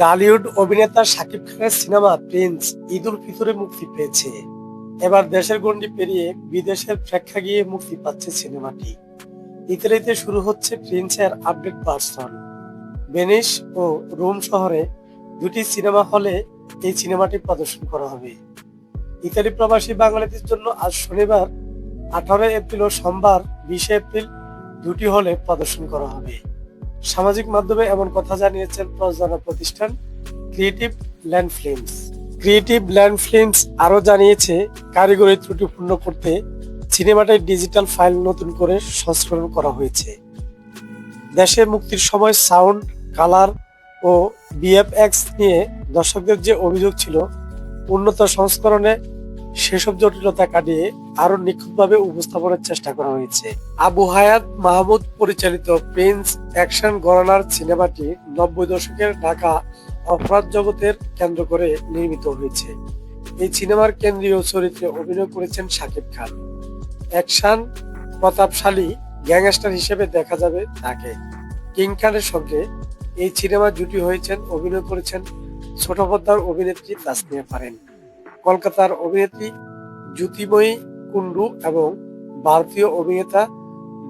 ঢালিউড অভিনেতা শাকিব খানের cinema Prince Eid ul ফিতরে মুক্তি পেয়েছে। এবার দেশের গণ্ডি পেরিয়ে বিদেশের প্রেক্ষাগৃহে মুক্তি পাচ্ছে সিনেমাটি। ইতালিতে শুরু হচ্ছে প্রিন্সের আপডেট ভার্সন। ভেনিস ও রোম শহরে দুটি সিনেমা হলে এই সিনেমাটি প্রদর্শন করা হবে। ইতালি প্রবাসী বাঙালিদের জন্য আজ শনিবার 18 এপ্রিল ও সোমবার 20 এপ্রিল দুটি হলে প্রদর্শন করা হবে। সামাজিক মাধ্যমে এমন কথা জানিয়েছেন প্রযোজনা প্রতিষ্ঠান creative land films. Creative land films আরো জানিয়েছে, কারিগরি ত্রুটিপূর্ণ করতে সিনেমাটির ডিজিটাল ফাইল নতুন করে সংস্করণ করা হয়েছে। দেশে মুক্তির সময় সাউন্ড, কালার ও ভিএফএক্স নিয়ে দর্শকদের যে অভিযোগ ছিল, উন্নত সংস্করণে সেসব জটিলতা কাটিয়ে আরো নিখুঁতভাবে উপস্থাপনের চেষ্টা করা হয়েছে। আবু হায়াত মাহমুদ পরিচালিত প্রিন্স অ্যাকশন ঘরানার সিনেমাটি 90 দশকের ঢাকা অপরাধ জগতের কেন্দ্র করে নির্মিত হয়েছে। এই সিনেমার কেন্দ্রীয় চরিত্রে অভিনয় করেছেন শাকিব খান। অ্যাকশন প্রতাপশালী গ্যাংস্টার হিসেবে দেখা যাবে তাকে। কিং খানের সঙ্গে এই সিনেমা জুটি হয়েছেন, অভিনয় করেছেন ছোট পর্দার অভিনেত্রী তাসনিয়া পারেন, কলকাতার অভিনেত্রী জ্যোতির্ময়ী কুন্ডু এবং ভারতীয় অভিনেতা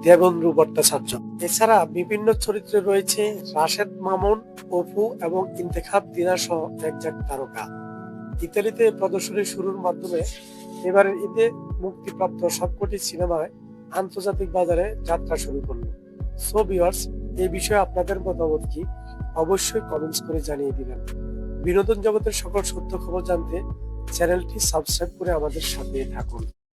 দেবেন্দ্র ভট্টাচার্য। এছাড়া বিভিন্ন চরিত্রে রয়েছে রাশেদ মামুন, অপু এবং ইন্তেখাব দিনা সহ একজাক তারকা। ইতালিতে প্রদর্শনী শুরুর মাধ্যমে এবারের ঈদে মুক্তিপ্রাপ্ত সবকটি সিনেমায় আন্তর্জাতিক বাজারে যাত্রা শুরু করলো। সো ভিউয়ার্স, এই বিষয়ে আপনাদের মতামত কি? অবশ্যই কমেন্টস করে জানিয়ে দিবেন। বিনোদন জগতের সকল সত্য খবর জানতে চ্যানেলটি সাবস্ক্রাইব করে আমাদের সাথে থাকুন।